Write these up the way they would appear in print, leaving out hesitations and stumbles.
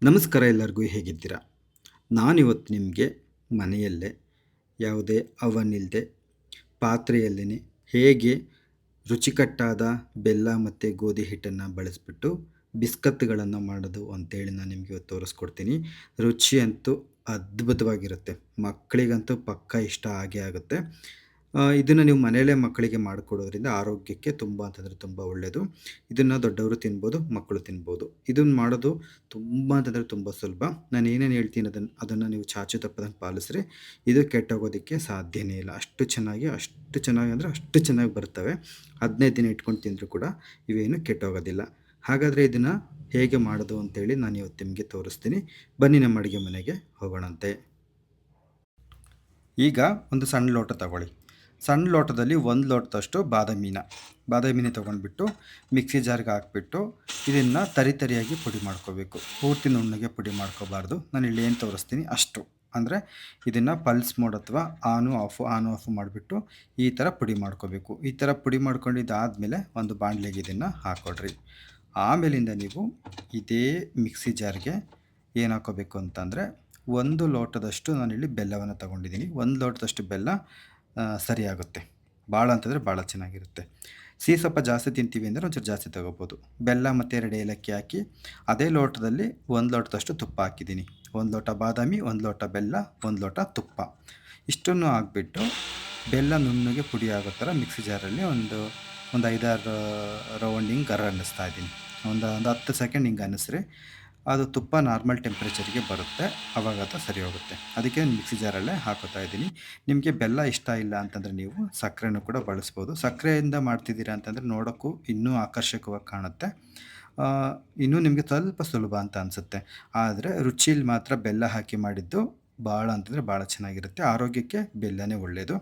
ನಮಸ್ಕಾರ ಎಲ್ಲರಿಗೂ ಹೇಗಿದ್ದೀರಾ? ನಾನಿವತ್ತು ನಿಮಗೆ ಮನೆಯಲ್ಲೇ ಯಾವುದೇ ಅವನ್ ಇಲ್ಲದೆ ಪಾತ್ರೆಯಲ್ಲೇ ಹೇಗೆ ರುಚಿಕಟ್ಟಾದ ಬೆಲ್ಲ ಮತ್ತು ಗೋಧಿ ಹಿಟ್ಟನ್ನು ಬಳಸಿಬಿಟ್ಟು ಬಿಸ್ಕತ್ಗಳನ್ನು ಮಾಡೋದು ಅಂತೇಳಿ ನಾನು ನಿಮಗೆ ಇವತ್ತು ತೋರಿಸ್ಕೊಡ್ತೀನಿ. ರುಚಿ ಅಂತೂ ಅದ್ಭುತವಾಗಿರುತ್ತೆ. ಮಕ್ಕಳಿಗಂತೂ ಪಕ್ಕಾ ಇಷ್ಟ ಆಗೇ ಆಗುತ್ತೆ. ಇದನ್ನು ನೀವು ಮನೆಯಲ್ಲೇ ಮಕ್ಕಳಿಗೆ ಮಾಡಿಕೊಡೋದ್ರಿಂದ ಆರೋಗ್ಯಕ್ಕೆ ತುಂಬ ಅಂತಂದರೆ ತುಂಬ ಒಳ್ಳೆಯದು. ಇದನ್ನು ದೊಡ್ಡವರು ತಿನ್ಬೋದು, ಮಕ್ಕಳು ತಿನ್ಬೋದು. ಇದನ್ನು ಮಾಡೋದು ತುಂಬ ಅಂತಂದರೆ ತುಂಬ ಸುಲಭ. ನಾನು ಏನೇನು ಹೇಳ್ತೀನಿ ಅದನ್ನು ನೀವು ಚಾಚೂ ತಪ್ಪದಂತೆ ಪಾಲಿಸಿದ್ರೆ ಇದು ಕೆಟ್ಟೋಗೋದಕ್ಕೆ ಸಾಧ್ಯನೇ ಇಲ್ಲ. ಅಷ್ಟು ಚೆನ್ನಾಗಿ ಅಂದರೆ ಅಷ್ಟು ಚೆನ್ನಾಗಿ ಬರ್ತವೆ. 15 ದಿನ ಇಟ್ಕೊಂಡು ತಿಂದರೂ ಕೂಡ ಇವೇನು ಕೆಟ್ಟೋಗೋದಿಲ್ಲ. ಹಾಗಾದರೆ ಇದನ್ನು ಹೇಗೆ ಮಾಡೋದು ಅಂತೇಳಿ ನಾನು ಇವತ್ತು ನಿಮಗೆ ತೋರಿಸ್ತೀನಿ. ಬನ್ನಿ ನಮ್ಮ ಅಡುಗೆ ಮನೆಗೆ ಹೋಗೋಣಂತೆ. ಈಗ ಒಂದು ಸಣ್ಣ ಲೋಟ ತಗೊಳ್ಳಿ. ಸಣ್ಣ ಲೋಟದಲ್ಲಿ 1 ಲೋಟದಷ್ಟು ಬಾದಾಮಿನ ತೊಗೊಂಡ್ಬಿಟ್ಟು ಮಿಕ್ಸಿ ಜಾರ್ಗೆ ಹಾಕ್ಬಿಟ್ಟು ಇದನ್ನು ತರಿಯಾಗಿ ಪುಡಿ ಮಾಡ್ಕೋಬೇಕು. ಪೂರ್ತಿ ನುಣ್ಣಗೆ ಪುಡಿ ಮಾಡ್ಕೋಬಾರ್ದು. ನಾನು ಇಲ್ಲಿ ಏನು ತೋರಿಸ್ತೀನಿ ಅಷ್ಟು. ಅಂದರೆ ಇದನ್ನು ಪಲ್ಸ್ ಮೋಡ್ ಅಥವಾ ಆನು ಆಫು ಮಾಡಿಬಿಟ್ಟು ಈ ಥರ ಪುಡಿ ಮಾಡ್ಕೋಬೇಕು. ಈ ಥರ ಪುಡಿ ಮಾಡ್ಕೊಂಡಿದ್ದಾದಮೇಲೆ ಒಂದು ಬಾಣಲೆಗೆ ಇದನ್ನು ಹಾಕ್ಕೊಡ್ರಿ. ಆಮೇಲಿಂದ ನೀವು ಇದೇ ಮಿಕ್ಸಿ ಜಾರ್ಗೆ ಏನು ಹಾಕ್ಕೋಬೇಕು ಅಂತಂದರೆ 1 ಲೋಟದಷ್ಟು ನಾನಿಲ್ಲಿ ಬೆಲ್ಲವನ್ನು ತೊಗೊಂಡಿದ್ದೀನಿ. 1 ಲೋಟದಷ್ಟು ಬೆಲ್ಲ ಸರಿಯಾಗುತ್ತೆ. ಭಾಳ ಅಂತಂದರೆ ಭಾಳ ಚೆನ್ನಾಗಿರುತ್ತೆ. ಸಿಹಿ ಸ್ವಲ್ಪ ಜಾಸ್ತಿ ತಿಂತೀವಿ ಅಂದರೆ ಒಂಚೂರು ಜಾಸ್ತಿ ತೊಗೋಬೋದು. ಬೆಲ್ಲ ಮತ್ತು 2 ಏಲಕ್ಕಿ ಹಾಕಿ ಅದೇ ಲೋಟದಲ್ಲಿ 1 ಲೋಟದಷ್ಟು ತುಪ್ಪ ಹಾಕಿದ್ದೀನಿ. 1 ಲೋಟ ಬಾದಾಮಿ, 1 ಲೋಟ ಬೆಲ್ಲ, 1 ಲೋಟ ತುಪ್ಪ ಇಷ್ಟನ್ನು ಹಾಕ್ಬಿಟ್ಟು ಬೆಲ್ಲ ನುಣ್ಣಗೆ ಪುಡಿ ಆಗೋ ಥರ ಮಿಕ್ಸಿ ಜಾರಲ್ಲಿ ಒಂದು 5-6 ರೌಂಡ್ ಹಿಂಗೆ ಅನ್ನಿಸ್ತಾ ಇದ್ದೀನಿ. ಒಂದು 10 ಸೆಕೆಂಡ್ ಹಿಂಗೆ ಅನ್ನಿಸ್ರಿ. ಅದು ತುಪ್ಪ ನಾರ್ಮಲ್ ಟೆಂಪ್ರೇಚರ್ಗೆ ಬರುತ್ತೆ. ಆವಾಗ ಅದು ಸರಿ ಹೋಗುತ್ತೆ. ಅದಕ್ಕೆ ಮಿಕ್ಸಿ ಜಾರಲ್ಲೇ ಹಾಕೋತಾ ಇದ್ದೀನಿ. ನಿಮಗೆ ಬೆಲ್ಲ ಇಷ್ಟ ಇಲ್ಲ ಅಂತಂದರೆ ನೀವು ಸಕ್ಕರೆನೂ ಕೂಡ ಬಳಸ್ಬೋದು. ಸಕ್ಕರೆಯಿಂದ ಮಾಡ್ತಿದ್ದೀರಾ ಅಂತಂದರೆ ನೋಡೋಕ್ಕೂ ಇನ್ನೂ ಆಕರ್ಷಕವಾಗಿ ಕಾಣುತ್ತೆ. ಇನ್ನೂ ನಿಮಗೆ ಸ್ವಲ್ಪ ಸುಲಭ ಅಂತ ಅನಿಸುತ್ತೆ. ಆದರೆ ರುಚಿಲಿ ಮಾತ್ರ ಬೆಲ್ಲ ಹಾಕಿ ಮಾಡಿದ್ದು ಭಾಳ ಅಂತಂದರೆ ಭಾಳ ಚೆನ್ನಾಗಿರುತ್ತೆ. ಆರೋಗ್ಯಕ್ಕೆ ಬೆಲ್ಲನೇ ಒಳ್ಳೆಯದು.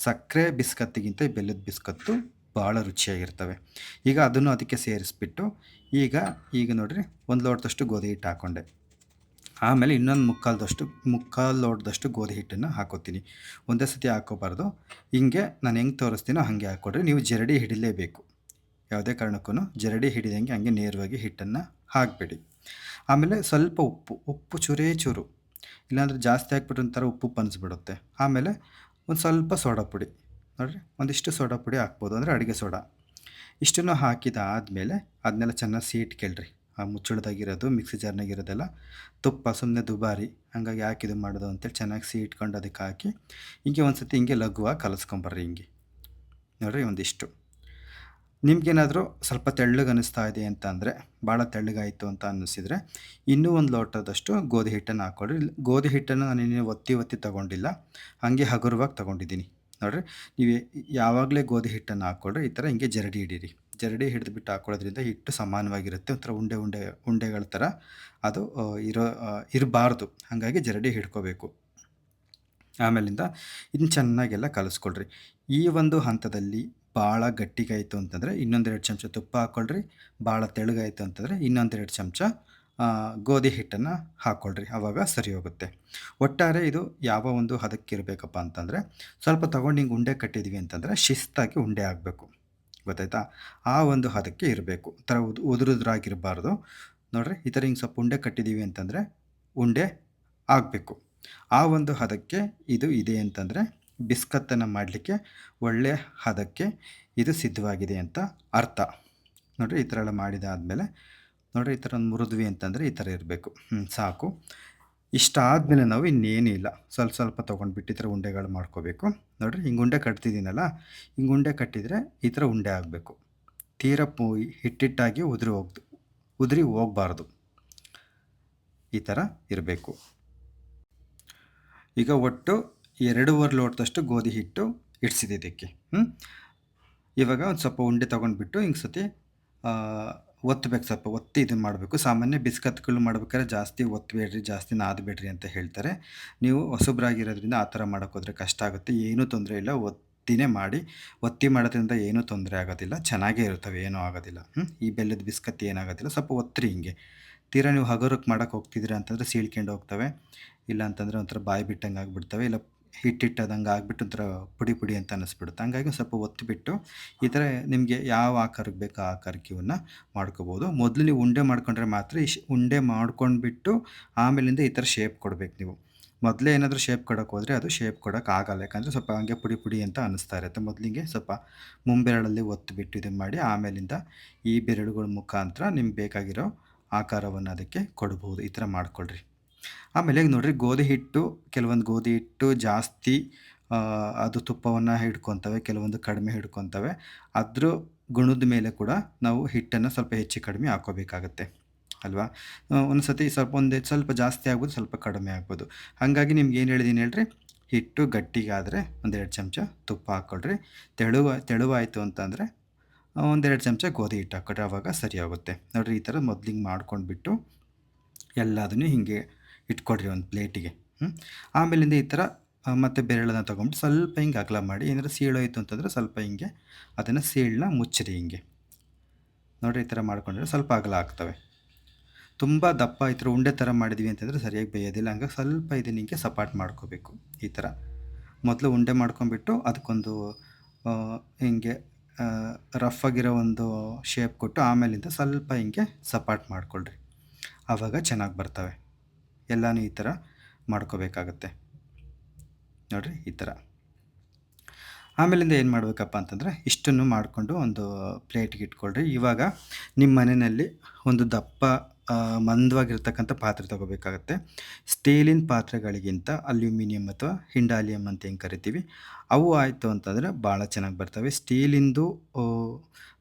ಸಕ್ಕರೆ ಬಿಸ್ಕತ್ತಿಗಿಂತ ಈ ಬೆಲ್ಲದ ಬಿಸ್ಕತ್ತು ಭಾಳ ರುಚಿಯಾಗಿರ್ತವೆ. ಈಗ ಅದನ್ನು ಅದಕ್ಕೆ ಸೇರಿಸ್ಬಿಟ್ಟು ಈಗ ನೋಡಿರಿ 1 ಲೋಟದಷ್ಟು ಗೋಧಿ ಹಿಟ್ಟು ಹಾಕ್ಕೊಂಡೆ. ಆಮೇಲೆ ಇನ್ನೊಂದು ಮುಕ್ಕಾಲು ಲೋಟದಷ್ಟು ಗೋಧಿ ಹಿಟ್ಟನ್ನು ಹಾಕೋತೀನಿ. ಒಂದೇ ಸತಿ ಹಾಕ್ಕೋಬಾರ್ದು. ಹಿಂಗೆ ನಾನು ಹೆಂಗೆ ತೋರಿಸ್ತೀನೋ ಹಾಗೆ ಹಾಕ್ಕೊಡ್ರಿ. ನೀವು ಜರಡಿ ಹಿಡಿಲೇಬೇಕು. ಯಾವುದೇ ಕಾರಣಕ್ಕೂ ಜರಡಿ ಹಿಡಿದಂಗೆ ಹಂಗೆ ನೇರವಾಗಿ ಹಿಟ್ಟನ್ನು ಹಾಕಬೇಡಿ. ಆಮೇಲೆ ಸ್ವಲ್ಪ ಉಪ್ಪು ಚೂರು, ಇಲ್ಲಾಂದರೆ ಜಾಸ್ತಿ ಹಾಕ್ಬಿಟ್ರೆ ಒಂಥರ ಉಪ್ಪು ಅನಿಸ್ಬಿಡುತ್ತೆ. ಆಮೇಲೆ ಒಂದು ಸ್ವಲ್ಪ ಸೋಡಾ ಪುಡಿ ನೋಡಿರಿ, ಒಂದಿಷ್ಟು ಸೋಡಾ ಪುಡಿ ಹಾಕ್ಬೋದು, ಅಂದರೆ ಅಡುಗೆ ಸೋಡಾ. ಇಷ್ಟನ್ನು ಹಾಕಿದಾದಮೇಲೆ ಅದನ್ನೆಲ್ಲ ಚೆನ್ನಾಗಿ ಸೀಟ್ಕೊಳ್ರಿ. ಆ ಮುಚ್ಚಳದಾಗಿರೋದು ಮಿಕ್ಸಿ ಜಾರ್ನಾಗಿರೋದೆಲ್ಲ ತುಪ್ಪ ಸುಮ್ಮನೆ ದುಬಾರಿ, ಹಾಗಾಗಿ ಯಾಕೆ ಇದು ಮಾಡೋದು ಅಂತೇಳಿ ಚೆನ್ನಾಗಿ ಸೀಟ್ಕೊಂಡು ಅದಕ್ಕೆ ಹಾಕಿ ಹಿಂಗೆ ಒಂದು ಸತಿ ಹಿಂಗೆ ಲಘುವಾಗಿ ಕಲಸ್ಕೊಂಬರ್ರಿ. ಹಿಂಗೆ ನೋಡಿರಿ ಒಂದಿಷ್ಟು. ನಿಮಗೇನಾದರೂ ಸ್ವಲ್ಪ ತೆಳ್ಳಗೆ ಅನ್ನಿಸ್ತಾ ಇದೆ ಅಂತ ಅಂದರೆ, ಭಾಳ ತೆಳ್ಳಗಾಯಿತು ಅಂತ ಅನ್ನಿಸಿದರೆ ಇನ್ನೂ 1 ಲೋಟದಷ್ಟು ಗೋಧಿ ಹಿಟ್ಟನ್ನು ಹಾಕ್ಕೊಳ್ರಿ. ಗೋಧಿ ಹಿಟ್ಟನ್ನು ನಾನು ಒತ್ತಿ ತೊಗೊಂಡಿಲ್ಲ, ಹಾಗೆ ಹಗುರವಾಗಿ ತೊಗೊಂಡಿದ್ದೀನಿ. ನೋಡಿರಿ, ನೀವು ಯಾವಾಗಲೇ ಗೋಧಿ ಹಿಟ್ಟನ್ನು ಹಾಕ್ಕೊಳ್ರಿ. ಈ ಥರ ಹಿಂಗೆ ಜರಡಿ ಹಿಡೀರಿ. ಜರಡಿ ಹಿಡಿದ್ಬಿಟ್ಟು ಹಾಕ್ಕೊಳ್ಳೋದ್ರಿಂದ ಹಿಟ್ಟು ಸಮಾನವಾಗಿರುತ್ತೆ. ಒಂಥರ ಉಂಡೆಗಳ ಥರ ಅದು ಇರಬಾರ್ದು. ಹಾಗಾಗಿ ಜರಡಿ ಹಿಡ್ಕೋಬೇಕು. ಆಮೇಲಿಂದ ಇದನ್ನ ಚೆನ್ನಾಗೆಲ್ಲ ಕಲಿಸ್ಕೊಳ್ರಿ. ಈ ಒಂದು ಹಂತದಲ್ಲಿ ಭಾಳ ಗಟ್ಟಿಗಾಯಿತು ಅಂತಂದರೆ ಇನ್ನೊಂದು 2 ಚಮಚ ತುಪ್ಪ ಹಾಕ್ಕೊಳ್ರಿ. ಭಾಳ ತೆಳ್ಳಗಾಯಿತು ಅಂತಂದರೆ ಇನ್ನೊಂದು 2 ಚಮಚ ಗೋಧಿ ಹಿಟ್ಟನ್ನು ಹಾಕ್ಕೊಳ್ರಿ. ಆವಾಗ ಸರಿ ಹೋಗುತ್ತೆ. ಒಟ್ಟಾರೆ ಇದು ಯಾವ ಒಂದು ಹದಕ್ಕಿರಬೇಕಪ್ಪ ಅಂತಂದರೆ, ಸ್ವಲ್ಪ ತೊಗೊಂಡು ಹಿಂಗೆ ಉಂಡೆ ಕಟ್ಟಿದ್ವಿ ಅಂತಂದರೆ ಶಿಸ್ತಾಗಿ ಉಂಡೆ ಆಗಬೇಕು. ಗೊತ್ತಾಯ್ತಾ? ಆ ಒಂದು ಹದಕ್ಕೆ ಇರಬೇಕು. ಥರ ಉದುರುದ್ರಾಗಿರಬಾರ್ದು. ನೋಡಿರಿ, ಈ ಥರ ಹಿಂಗೆ ಸ್ವಲ್ಪ ಉಂಡೆ ಕಟ್ಟಿದ್ದೀವಿ ಅಂತಂದರೆ ಉಂಡೆ ಆಗಬೇಕು. ಆ ಒಂದು ಹದಕ್ಕೆ ಇದು ಇದೆ ಅಂತಂದರೆ ಬಿಸ್ಕತ್ತನ್ನು ಮಾಡಲಿಕ್ಕೆ ಒಳ್ಳೆಯ ಹದಕ್ಕೆ ಇದು ಸಿದ್ಧವಾಗಿದೆ ಅಂತ ಅರ್ಥ. ನೋಡಿರಿ, ಈ ಥರ ಎಲ್ಲ ಮಾಡಿದಾದಮೇಲೆ ನೋಡಿರಿ, ಈ ಥರ ಒಂದು ಮುರಿದ್ವಿ ಅಂತಂದರೆ ಈ ಥರ ಇರಬೇಕು. ಸಾಕು. ಇಷ್ಟಾದಮೇಲೆ ನಾವು ಇನ್ನೇನು ಇಲ್ಲ, ಸ್ವಲ್ಪ ತೊಗೊಂಡ್ಬಿಟ್ಟು ಈ ಥರ ಉಂಡೆಗಳು ಮಾಡ್ಕೋಬೇಕು. ನೋಡಿರಿ, ಹಿಂಗೆ ಉಂಡೆ ಕಟ್ತಿದ್ದೀನಲ್ಲ, ಹಿಂಗೆ ಉಂಡೆ ಕಟ್ಟಿದರೆ ಈ ಥರ ಉಂಡೆ ಆಗಬೇಕು. ತೀರ ಹಿಟ್ಟಿಟ್ಟಾಗಿ ಉದುರಿ ಹೋಗಬಾರ್ದು. ಈ ಥರ ಇರಬೇಕು. ಈಗ ಒಟ್ಟು 2.5 ಲೋಟದಷ್ಟು ಗೋಧಿ ಹಿಟ್ಟು ಇಡಿಸಿದೆ ಇದಕ್ಕೆ. ಇವಾಗ ಒಂದು ಸ್ವಲ್ಪ ಉಂಡೆ ತೊಗೊಂಡ್ಬಿಟ್ಟು ಹಿಂಗೆ ಸತಿ ಒತ್ತಬೇಕು. ಸ್ವಲ್ಪ ಒತ್ತಿ ಇದನ್ನು ಮಾಡಬೇಕು. ಸಾಮಾನ್ಯ ಬಿಸ್ಕತ್ಗಳು ಮಾಡ್ಬೇಕಾದ್ರೆ ಜಾಸ್ತಿ ಒತ್ತಬೇಡ್ರಿ, ಜಾಸ್ತಿ ನಾದಬೇಡ್ರಿ ಅಂತ ಹೇಳ್ತಾರೆ. ನೀವು ಹೊಸಬ್ರಾಗಿರೋದ್ರಿಂದ ಆ ಥರ ಮಾಡೋಕ್ಕೋದ್ರೆ ಕಷ್ಟ ಆಗುತ್ತೆ. ಏನೂ ತೊಂದರೆ ಇಲ್ಲ, ಒತ್ತಿನೇ ಮಾಡಿ. ಒತ್ತಿ ಮಾಡೋದ್ರಿಂದ ಏನೂ ತೊಂದರೆ ಆಗೋದಿಲ್ಲ, ಚೆನ್ನಾಗೇ ಇರ್ತವೆ, ಏನೂ ಆಗೋದಿಲ್ಲ. ಈ ಬೆಲ್ಲದ ಬಿಸ್ಕತ್ ಏನಾಗೋದಿಲ್ಲ. ಸ್ವಲ್ಪ ಒತ್ತಿರಿ ಹಿಂಗೆ. ತೀರಾ ನೀವು ಹಗುರಕ್ಕೆ ಮಾಡೋಕ್ಕೆ ಹೋಗ್ತಿದ್ದೀರಾ ಅಂತಂದರೆ ಸೀಳ್ಕೊಂಡು ಹೋಗ್ತವೆ, ಇಲ್ಲ ಅಂತಂದರೆ ಒಂಥರ ಬಾಯಿ ಬಿಟ್ಟಂಗೆ ಆಗಿಬಿಡ್ತವೆ, ಇಲ್ಲ ಹಿಟ್ಟಿಟ್ಟದಂಗೆ ಆಗ್ಬಿಟ್ಟು ಒಂಥರ ಪುಡಿ ಪುಡಿ ಅಂತ ಅನ್ನಿಸ್ಬಿಡುತ್ತೆ. ಹಂಗಾಗಿ ಒಂದು ಸ್ವಲ್ಪ ಒತ್ತಿಬಿಟ್ಟು ಈ ಥರ ನಿಮಗೆ ಯಾವ ಆಕಾರಕ್ಕೆ ಬೇಕೋ ಆ ಆಕಾರಕ್ಕೆ ಇವನ್ನ ಮಾಡ್ಕೋಬೋದು. ಮೊದಲು ನೀವು ಉಂಡೆ ಮಾಡ್ಕೊಂಡ್ರೆ ಮಾತ್ರ ಉಂಡೆ ಮಾಡ್ಕೊಂಡ್ಬಿಟ್ಟು ಆಮೇಲಿಂದ ಈ ಥರ ಶೇಪ್ ಕೊಡ್ಬೇಕು ನೀವು. ಮೊದಲೇ ಏನಾದರೂ ಶೇಪ್ ಕೊಡೋಕೆ ಹೋದರೆ ಅದು ಶೇಪ್ ಕೊಡೋಕ್ಕಾಗಲ್ಲ. ಯಾಕಂದರೆ ಸ್ವಲ್ಪ ಹಂಗೆ ಪುಡಿ ಪುಡಿ ಅಂತ ಅನ್ನಿಸ್ತಾ ಇರುತ್ತೆ. ಮೊದಲಿಗೆ ಸ್ವಲ್ಪ ಮುಂಬೆರಳಲ್ಲಿ ಒತ್ತಿಬಿಟ್ಟು ಇದನ್ನು ಮಾಡಿ ಆಮೇಲಿಂದ ಈ ಬೆರಳುಗಳ ಮುಖಾಂತರ ನಿಮ್ಗೆ ಬೇಕಾಗಿರೋ ಆಕಾರವನ್ನು ಅದಕ್ಕೆ ಕೊಡ್ಬೋದು. ಈ ಥರ ಮಾಡ್ಕೊಳ್ರಿ. ಆಮೇಲೆ ನೋಡಿರಿ ಗೋಧಿ ಹಿಟ್ಟು, ಕೆಲವೊಂದು ಗೋಧಿ ಹಿಟ್ಟು ಜಾಸ್ತಿ ಅದು ತುಪ್ಪವನ್ನು ಹಿಡ್ಕೊತವೆ, ಕೆಲವೊಂದು ಕಡಿಮೆ ಹಿಡ್ಕೊತವೆ. ಅದ್ರ ಗುಣದ ಮೇಲೆ ಕೂಡ ನಾವು ಹಿಟ್ಟನ್ನು ಸ್ವಲ್ಪ ಹೆಚ್ಚು ಕಡಿಮೆ ಹಾಕ್ಕೋಬೇಕಾಗತ್ತೆ ಅಲ್ವಾ. ಒಂದು ಸತಿ ಸ್ವಲ್ಪ ಜಾಸ್ತಿ ಆಗ್ಬೋದು, ಸ್ವಲ್ಪ ಕಡಿಮೆ ಆಗ್ಬೋದು. ಹಾಗಾಗಿ ನಿಮ್ಗೆ ಏನು ಹೇಳಿದ್ದೀನಿ ಹೇಳ್ರಿ, ಹಿಟ್ಟು ಗಟ್ಟಿಗಾದರೆ 1-2 ಚಮಚ ತುಪ್ಪ ಹಾಕ್ಕೊಳ್ರಿ. ತೆಳುವಾಯಿತು ಅಂತಂದರೆ 1-2 ಚಮಚ ಗೋಧಿ ಹಿಟ್ಟು ಹಾಕ್ಕೊಳ್ರಿ, ಆವಾಗ ಸರಿ ಆಗುತ್ತೆ. ನೋಡಿರಿ ಈ ಥರ ಮೊದಲಿಗೆ ಮಾಡ್ಕೊಂಡ್ಬಿಟ್ಟು ಎಲ್ಲದನ್ನು ಹೀಗೆ ಇಟ್ಕೊಳ್ರಿ ಒಂದು ಪ್ಲೇಟಿಗೆ. ಆಮೇಲಿಂದ ಈ ಥರ ಮತ್ತು ಬೆರಳನ್ನು ತೊಗೊಂಬಿಟ್ಟು ಸ್ವಲ್ಪ ಹಿಂಗೆ ಅಗಲ ಮಾಡಿ, ಏನಾದರೂ ಸೀಳೋಯ್ತು ಅಂತಂದರೆ ಸ್ವಲ್ಪ ಹಿಂಗೆ ಅದನ್ನು ಸೀಳನ್ನ ಮುಚ್ಚಿರಿ. ಹಿಂಗೆ ನೋಡಿರಿ ಈ ಥರ ಮಾಡ್ಕೊಂಡ್ರೆ ಸ್ವಲ್ಪ ಅಗಲ ಆಗ್ತವೆ. ತುಂಬ ದಪ್ಪ ಈ ಥರ ಉಂಡೆ ಥರ ಮಾಡಿದ್ವಿ ಅಂತಂದರೆ ಸರಿಯಾಗಿ ಬೇಯೋದಿಲ್ಲ. ಹಂಗಾಗಿ ಸ್ವಲ್ಪ ಇದನ್ನ ಹಿಂಗೆ ಸಪಾಟ್ ಮಾಡ್ಕೋಬೇಕು. ಈ ಥರ ಮೊದಲು ಉಂಡೆ ಮಾಡ್ಕೊಂಬಿಟ್ಟು ಅದಕ್ಕೊಂದು ಹಿಂಗೆ ರಫ್ ಆಗಿರೋ ಒಂದು ಶೇಪ್ ಕೊಟ್ಟು ಆಮೇಲಿಂದ ಸ್ವಲ್ಪ ಹಿಂಗೆ ಸಪಾಟ್ ಮಾಡ್ಕೊಳ್ರಿ, ಆವಾಗ ಚೆನ್ನಾಗಿ ಬರ್ತವೆ. ಎಲ್ಲನೂ ಈ ಥರ ಮಾಡ್ಕೋಬೇಕಾಗತ್ತೆ ನೋಡಿರಿ ಈ ಥರ. ಆಮೇಲಿಂದ ಏನು ಮಾಡಬೇಕಪ್ಪ ಅಂತಂದರೆ ಇಷ್ಟನ್ನು ಮಾಡಿಕೊಂಡು ಒಂದು ಪ್ಲೇಟಿಗೆ ಇಟ್ಕೊಳ್ರಿ. ಇವಾಗ ನಿಮ್ಮ ಮನೆಯಲ್ಲಿ ಒಂದು ದಪ್ಪ ಮಂದವಾಗಿರ್ತಕ್ಕಂಥ ಪಾತ್ರೆ ತೊಗೋಬೇಕಾಗತ್ತೆ. ಸ್ಟೀಲಿನ ಪಾತ್ರೆಗಳಿಗಿಂತ ಅಲ್ಯೂಮಿನಿಯಂ ಅಥವಾ ಹಿಂಡಾಲಿಯಂ ಅಂತ ಹೆಂಗೆ ಕರಿತೀವಿ ಅವು ಆಯಿತು ಅಂತಂದರೆ ಭಾಳ ಚೆನ್ನಾಗಿ ಬರ್ತವೆ. ಸ್ಟೀಲಿಂದು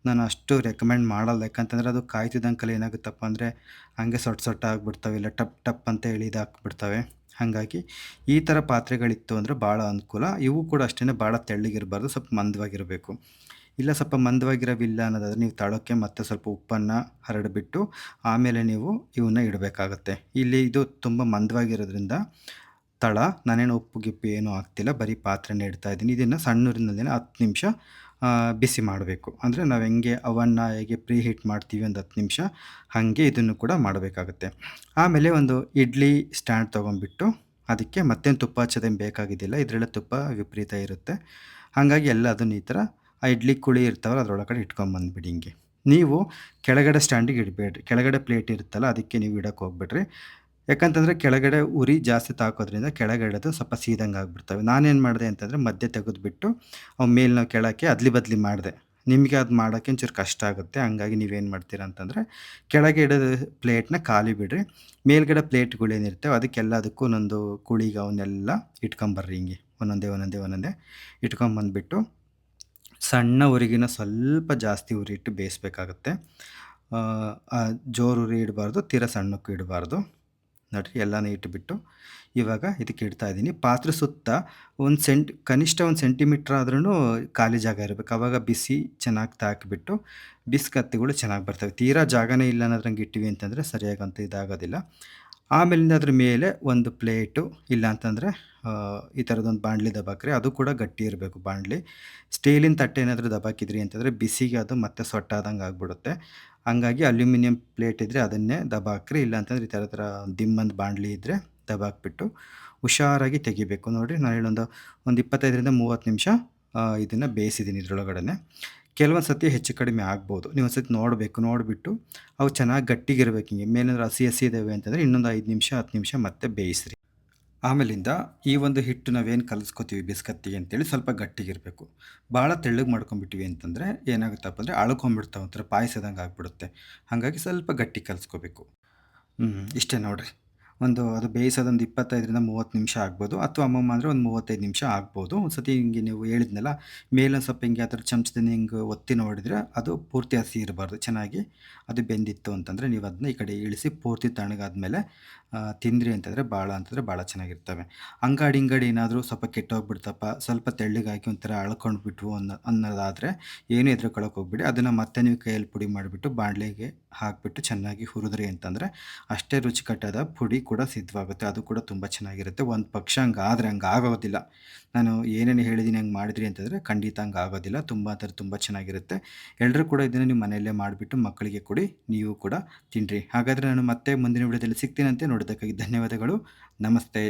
ನಾನು ಅಷ್ಟು ರೆಕಮೆಂಡ್ ಮಾಡಲ್ಲ. ಯಾಕಂತಂದರೆ ಅದು ಕಾಯ್ತಿದ್ದಂಕಲ್ಲಿ ಏನಾಗುತ್ತಪ್ಪ ಅಂದರೆ ಹಂಗೆ ಸೊಟ್ಟ ಆಗಿಬಿಡ್ತವೆ, ಇಲ್ಲ ಟಪ್ ಟಪ್ ಅಂತ ಹೇಳಿ ಇದಾಕ್ಬಿಡ್ತವೆ. ಹಾಗಾಗಿ ಈ ಥರ ಪಾತ್ರೆಗಳಿತ್ತು ಅಂದರೆ ಭಾಳ ಅನುಕೂಲ. ಇವು ಕೂಡ ಅಷ್ಟೇ ಭಾಳ ತೆಳ್ಳಗಿರಬಾರ್ದು, ಸ್ವಲ್ಪ ಮಂದವಾಗಿರಬೇಕು. ಇಲ್ಲ ಸ್ವಲ್ಪ ಮಂದವಾಗಿರೋವಿಲ್ಲ ಅನ್ನೋದಾದರೆ ನೀವು ತಳಕ್ಕೆ ಮತ್ತೆ ಸ್ವಲ್ಪ ಉಪ್ಪನ್ನು ಹರಡಿಬಿಟ್ಟು ಆಮೇಲೆ ನೀವು ಇವನ್ನ ಇಡಬೇಕಾಗತ್ತೆ. ಇಲ್ಲಿ ಇದು ತುಂಬ ಮಂದವಾಗಿರೋದ್ರಿಂದ ತಳ ನಾನೇನು ಉಪ್ಪು ಗಿಪ್ಪು ಏನೂ ಹಾಕ್ತಿಲ್ಲ, ಬರೀ ಪಾತ್ರೆನೇ ಇಡ್ತಾಯಿದ್ದೀನಿ. ಇದನ್ನು ಸಣ್ಣೂರಿನಲ್ಲಿ 10 ನಿಮಿಷ ಬಿಸಿ ಮಾಡಬೇಕು. ಅಂದರೆ ನಾವು ಹೆಂಗೆ ಅವನ್ನ ಹೇಗೆ ಪ್ರೀ ಹೀಟ್ ಮಾಡ್ತೀವಿ ಒಂದು 10 ನಿಮಿಷ ಹಾಗೆ ಇದನ್ನು ಕೂಡ ಮಾಡಬೇಕಾಗುತ್ತೆ. ಆಮೇಲೆ ಒಂದು ಇಡ್ಲಿ ಸ್ಟ್ಯಾಂಡ್ ತೊಗೊಂಡ್ಬಿಟ್ಟು ಅದಕ್ಕೆ ಮತ್ತೇನು ತುಪ್ಪ ಹಚ್ಚೋದೇನು ಬೇಕಾಗಿದ್ದಿಲ್ಲ, ಇದರಲ್ಲೇ ತುಪ್ಪ ವಿಪರೀತ ಇರುತ್ತೆ. ಹಾಗಾಗಿ ಎಲ್ಲ ಅದನ್ನು ಈ ಥರ ಆ ಇಡ್ಲಿ ಕುಳಿ ಇರ್ತಾವಲ್ಲ ಅದರೊಳಗಡೆ ಇಟ್ಕೊಂಬಂದ್ಬಿಡಿ. ಹಿಂಗೆ ನೀವು ಕೆಳಗಡೆ ಸ್ಟ್ಯಾಂಡಿಗೆ ಇಡಬೇಡ್ರಿ, ಕೆಳಗಡೆ ಪ್ಲೇಟ್ ಇರುತ್ತಲ್ಲ ಅದಕ್ಕೆ ನೀವು ಇಡೋಕ್ಕೆ ಹೋಗ್ಬೇಡ್ರಿ. ಯಾಕಂತಂದರೆ ಕೆಳಗಡೆ ಉರಿ ಜಾಸ್ತಿ ತಾಕೋದ್ರಿಂದ ಕೆಳಗಡೆದು ಸ್ವಲ್ಪ ಸೀದಂಗೆ ಆಗಿಬಿಡ್ತವೆ. ನಾನೇನು ಮಾಡಿದೆ ಅಂತಂದರೆ ಮಧ್ಯೆ ತೆಗೆದುಬಿಟ್ಟು ಅವು ಮೇಲೆ ನಾವು ಕೆಳಕ್ಕೆ ಅದ್ಲಿ ಬದಲಿ ಮಾಡಿದೆ. ನಿಮಗೆ ಅದು ಮಾಡೋಕ್ಕೆ ಒಂಚೂರು ಕಷ್ಟ ಆಗುತ್ತೆ. ಹಂಗಾಗಿ ನೀವೇನು ಮಾಡ್ತೀರಾ ಅಂತಂದರೆ ಕೆಳಗೆ ಇಡೋದು ಪ್ಲೇಟ್ನ ಖಾಲಿ ಬಿಡಿರಿ. ಮೇಲ್ಗಡೆ ಪ್ಲೇಟ್ಗಳೇನಿರ್ತವೆ ಅದಕ್ಕೆಲ್ಲದಕ್ಕೂ ಒಂದೊಂದು ಕುಳಿಗೆ ಅವನ್ನೆಲ್ಲ ಇಟ್ಕೊಂಬರ್ರಿ. ಹಿಂಗೆ ಒಂದೊಂದೇ ಇಟ್ಕೊಂಬಂದ್ಬಿಟ್ಟು ಸಣ್ಣ ಉರಿಗಿನ ಸ್ವಲ್ಪ ಜಾಸ್ತಿ ಉರಿ ಇಟ್ಟು ಬೇಯಿಸ್ಬೇಕಾಗತ್ತೆ. ಜೋರು ಉರಿ ಇಡಬಾರ್ದು, ತೀರಾ ಸಣ್ಣಕ್ಕೂ ಇಡಬಾರ್ದು. ನೋಡಿರಿ ಎಲ್ಲನೂ ಇಟ್ಬಿಟ್ಟು ಇವಾಗ ಇದಕ್ಕೆ ಇಡ್ತಾಯಿದ್ದೀನಿ. ಪಾತ್ರೆ ಸುತ್ತ ಕನಿಷ್ಠ 1 ಸೆಂಟಿಮೀಟ್ರ್ ಆದ್ರೂ ಖಾಲಿ ಜಾಗ ಇರಬೇಕು. ಆವಾಗ ಬಿಸಿ ಚೆನ್ನಾಗಿ ತಾಕಿಬಿಟ್ಟು ಬಿಸ್ಕತ್ತಿಗಳು ಚೆನ್ನಾಗಿ ಬರ್ತವೆ. ತೀರಾ ಜಾಗನೇ ಇಲ್ಲ ಅನ್ನೋದ್ರಂಗೆ ಇಟ್ಟಿವಿ ಅಂತಂದರೆ ಸರಿಯಾಗಂತ ಇದಾಗೋದಿಲ್ಲ. ಆಮೇಲಿಂದ ಅದ್ರ ಮೇಲೆ ಒಂದು ಪ್ಲೇಟು ಇಲ್ಲ ಅಂತಂದರೆ ಈ ಥರದೊಂದು ಬಾಣಲಿ ದಬಾಕ್ರಿ. ಅದು ಕೂಡ ಗಟ್ಟಿ ಇರಬೇಕು ಬಾಣಲಿ. ಸ್ಟೀಲಿನ ತಟ್ಟೆ ಏನಾದರೂ ದಬಾಕಿದ್ರಿ ಅಂತಂದರೆ ಬಿಸಿಗೆ ಅದು ಮತ್ತೆ ಸೊಟ್ಟಾದಂಗೆ ಆಗಿಬಿಡುತ್ತೆ. ಹಂಗಾಗಿ ಅಲ್ಯೂಮಿನಿಯಂ ಪ್ಲೇಟ್ ಇದ್ದರೆ ಅದನ್ನೇ ದಬಾಕ್ರಿ. ಇಲ್ಲ ಅಂತಂದರೆ ಈ ಥರ ದಿಮ್ಮಂದು ಬಾಣಲಿ ಇದ್ದರೆ ದಬಾಕ್ಬಿಟ್ಟು ಹುಷಾರಾಗಿ ತೆಗಿಬೇಕು. ನೋಡಿರಿ ನಾನು ಒಂದು 25ರಿಂದ 30 ನಿಮಿಷ ಇದನ್ನು ಬೇಯಿಸಿದ್ದೀನಿ ಇದರೊಳಗಡೆ. ಕೆಲವೊಂದು ಸತಿ ಹೆಚ್ಚು ಕಡಿಮೆ ಆಗ್ಬೋದು. ನೀವು ಒಂದು ಸತಿ ನೋಡಿಬಿಟ್ಟು ಅವು ಚೆನ್ನಾಗಿ ಗಟ್ಟಿಗಿರ್ಬೇಕು. ಹಿಂಗೆ ಮೇಲೇನಾದ್ರು ಹಸಿ ಇದ್ದಾವೆ ಅಂತಂದರೆ ಇನ್ನೊಂದು 5 ನಿಮಿಷ 10 ನಿಮಿಷ ಮತ್ತೆ ಬೇಯಿಸ್ರಿ. ಆಮೇಲಿಂದ ಈ ಒಂದು ಹಿಟ್ಟು ನಾವೇನು ಕಲಿಸ್ಕೊತೀವಿ ಬಿಸ್ಕತ್ತಿಗೆ ಅಂತೇಳಿ ಸ್ವಲ್ಪ ಗಟ್ಟಿಗಿರಬೇಕು. ಭಾಳ ತೆಳ್ಳಗೆ ಮಾಡ್ಕೊಂಬಿಟ್ಟಿವಿ ಅಂತಂದರೆ ಏನಾಗುತ್ತಪ್ಪ ಅಂದರೆ ಅಳ್ಕೊಂಬಿಡ್ತಾವೆ, ಒಂಥರ ಪಾಯಸದಂಗೆ ಆಗಿಬಿಡುತ್ತೆ. ಹಾಗಾಗಿ ಸ್ವಲ್ಪ ಗಟ್ಟಿ ಕಲಿಸ್ಕೋಬೇಕು. ಇಷ್ಟೇ ನೋಡಿರಿ. ಅದು ಬೇಯಿಸೋದೊಂದು 25ರಿಂದ 30 ನಿಮಿಷ ಆಗ್ಬೋದು, ಅಥವಾ ಅಮ್ಮಮ್ಮ ಅಂದರೆ ಒಂದು 35 ನಿಮಿಷ ಆಗ್ಬೋದು. ಒಂದು ಸತಿ ಹಿಂಗೆ ನೀವು ಹೇಳಿದ್ನಲ್ಲ ಮೇಲೊಂದು ಸ್ವಲ್ಪ ಹಿಂಗೆ ಅದರ ಚಮಚದಿಂದ ಹಿಂಗೆ ಒತ್ತಿ ನೋಡಿದರೆ ಅದು ಪೂರ್ತಿ ಹಸಿ ಇರಬಾರ್ದು. ಚೆನ್ನಾಗಿ ಅದು ಬೆಂದಿತ್ತು ಅಂತಂದರೆ ನೀವು ಅದನ್ನ ಈ ಕಡೆ ಇಳಿಸಿ ಪೂರ್ತಿ ತಣ್ಣಗಾದ್ಮೇಲೆ ತಿಂದ್ರಿ ಅಂತಂದರೆ ಭಾಳ ಚೆನ್ನಾಗಿರ್ತವೆ. ಅಂಗಡಿ ಏನಾದರೂ ಸ್ವಲ್ಪ ಕೆಟ್ಟೋಗ್ಬಿಡ್ತಪ್ಪ, ಸ್ವಲ್ಪ ತೆಳ್ಳಗಾಗಿ ಒಂಥರ ಅಳ್ಕೊಂಡ್ಬಿಟ್ವು ಅನ್ನೋದಾದರೆ ಏನು ಹೆದ್ರ್ಕೊಳ್ಳೋಕೆ ಹೋಗ್ಬೇಡಿ. ಅದನ್ನು ಮತ್ತೆ ನೀವು ಕೈಯಲ್ಲಿ ಪುಡಿ ಮಾಡಿಬಿಟ್ಟು ಬಾಣಲೆಗೆ ಹಾಕಿಬಿಟ್ಟು ಚೆನ್ನಾಗಿ ಹುರಿದ್ರಿ ಅಂತಂದರೆ ಅಷ್ಟೇ ರುಚಿಕಟ್ಟಾದ ಪುಡಿ ಕೂಡ ಸಿದ್ಧವಾಗುತ್ತೆ. ಅದು ಕೂಡ ತುಂಬ ಚೆನ್ನಾಗಿರುತ್ತೆ. ಒಂದು ಪಕ್ಷ ಹಂಗಾದರೆ ಹಂಗಾಗೋದಿಲ್ಲ. ನಾನು ಏನೇನು ಹೇಳಿದ್ದೀನಿ ಹಂಗೆ ಮಾಡಿದ್ರಿ ಅಂತಂದರೆ ಖಂಡಿತ ಹಂಗೆ ಆಗೋದಿಲ್ಲ. ತುಂಬ ಚೆನ್ನಾಗಿರುತ್ತೆ. ಎಲ್ಲರೂ ಕೂಡ ಇದನ್ನು ನೀವು ಮನೆಯಲ್ಲೇ ಮಾಡಿಬಿಟ್ಟು ಮಕ್ಕಳಿಗೆ ಕೊಡಿ, ನೀವು ಕೂಡ ತಿನ್ನಿರಿ. ಹಾಗಾದರೆ ನಾನು ಮತ್ತೆ ಮುಂದಿನ ವಿಡಿಯೋದಲ್ಲಿ ಸಿಗ್ತೀನಂತೆ. ನೋಡೋದಕ್ಕಾಗಿ ಧನ್ಯವಾದಗಳು. ನಮಸ್ತೆ.